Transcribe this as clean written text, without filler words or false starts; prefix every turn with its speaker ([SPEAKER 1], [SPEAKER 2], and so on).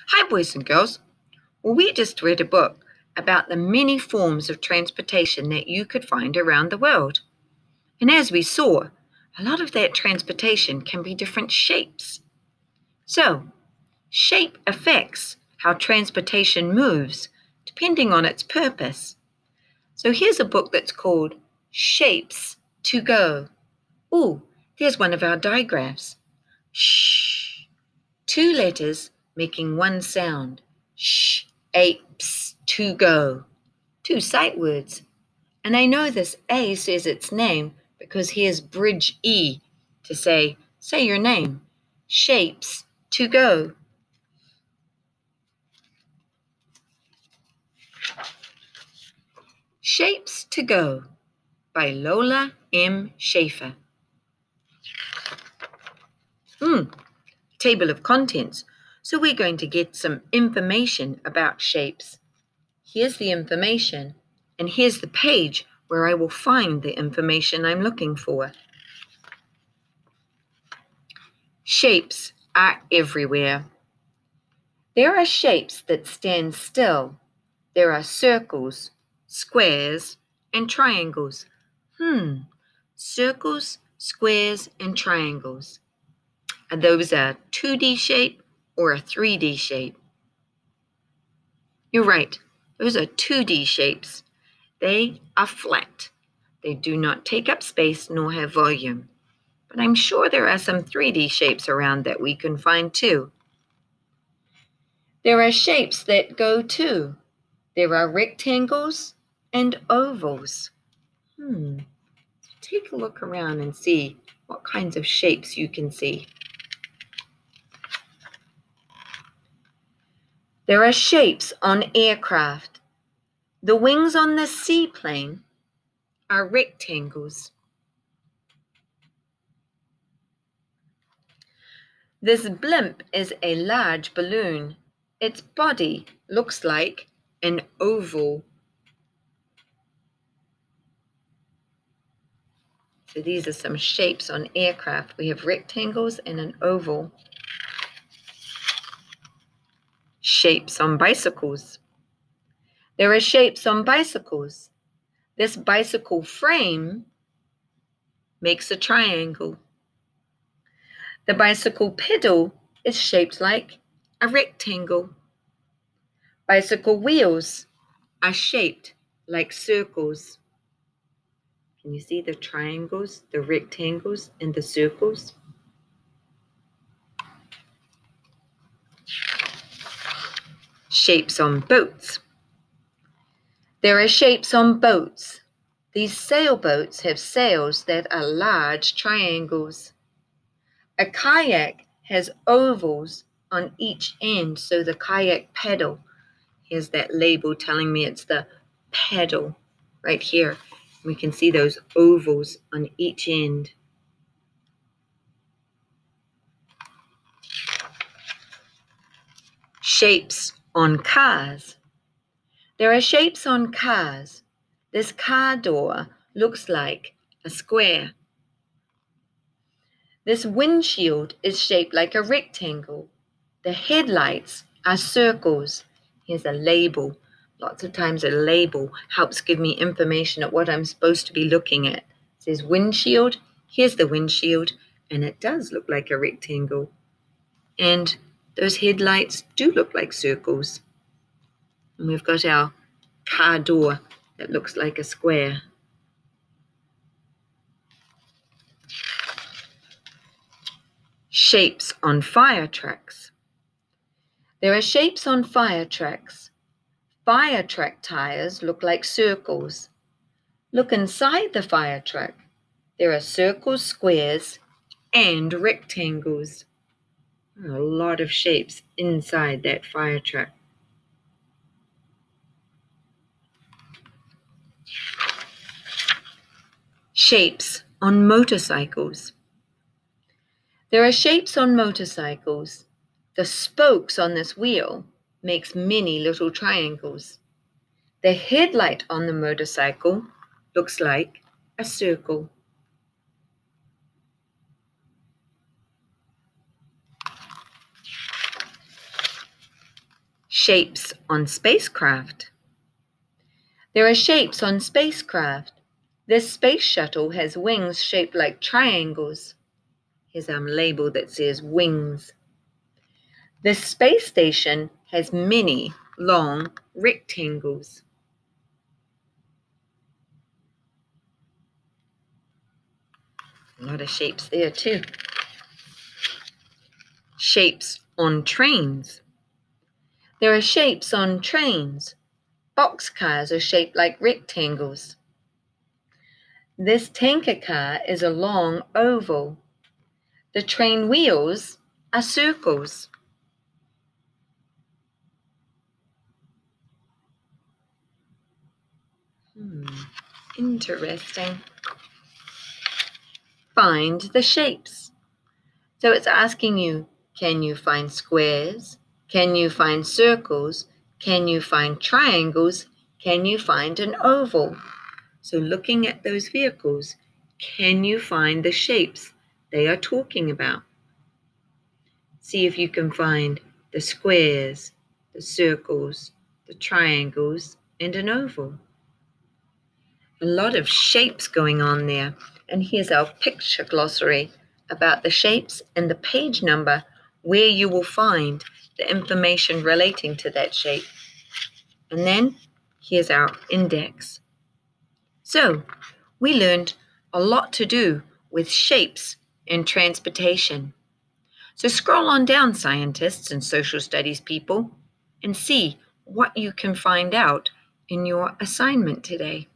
[SPEAKER 1] Hi, boys and girls. Well, we just read a book about the many forms of transportation that you could find around the world. And as we saw, a lot of that transportation can be different shapes. So, shape affects how transportation moves depending on its purpose. So here's a book that's called Shapes to Go. Ooh, there's one of our digraphs. Shh. Two letters making one sound. Shh, apes to go. Two sight words. And I know this A says its name because here's bridge E to say your name. Shapes to go. Shapes to Go by Lola M. Schaefer. Table of contents. So we're going to get some information about shapes. Here's the information, and here's the page where I will find the information I'm looking for. Shapes are everywhere. There are shapes that stand still. There are circles, squares, and triangles. Circles, squares, and triangles. Are those a 2D shape or a 3D shape? You're right. Those are 2D shapes. They are flat. They do not take up space nor have volume. But I'm sure there are some 3D shapes around that we can find too. There are shapes that go too. There are rectangles and ovals. Take a look around and see what kinds of shapes you can see. There are shapes on aircraft. The wings on the seaplane are rectangles. This blimp is a large balloon. Its body looks like an oval. So these are some shapes on aircraft. We have rectangles and an oval. Shapes on bicycles. There are shapes on bicycles. This bicycle frame makes a triangle. The bicycle pedal is shaped like a rectangle. Bicycle wheels are shaped like circles. Can you see the triangles, the rectangles, and the circles? Shapes on boats. There are shapes on boats. These sailboats have sails that are large triangles. A kayak has ovals on each end, so the kayak paddle, here's that label telling me it's the paddle right here. We can see those ovals on each end. Shapes on cars. There are shapes on cars. This car door looks like a square. This windshield is shaped like a rectangle. The headlights are circles. Here's a label. Lots of times a label helps give me information at what I'm supposed to be looking at. It says windshield. Here's the windshield, and it does look like a rectangle. And those headlights do look like circles. And we've got our car door that looks like a square. Shapes on fire trucks. There are shapes on fire trucks. Fire truck tires look like circles. Look inside the fire truck. There are circles, squares, and rectangles. A lot of shapes inside that fire truck. Shapes on motorcycles. There are shapes on motorcycles. The spokes on this wheel makes many little triangles. The headlight on the motorcycle looks like a circle. Shapes on spacecraft. There are shapes on spacecraft. This space shuttle has wings shaped like triangles. Here's a label that says wings. This space station has many long rectangles. A lot of shapes there too. Shapes on trains. There are shapes on trains. Boxcars are shaped like rectangles. This tanker car is a long oval. The train wheels are circles. Interesting. Find the shapes. So it's asking you, can you find squares? Can you find circles? Can you find triangles? Can you find an oval? So looking at those vehicles, can you find the shapes they are talking about? See if you can find the squares, the circles, the triangles, and an oval. A lot of shapes going on there. And here's our picture glossary about the shapes and the page number where you will find the information relating to that shape. And then here's our index. So we learned a lot to do with shapes in transportation. So scroll on down, scientists and social studies people, and see what you can find out in your assignment today.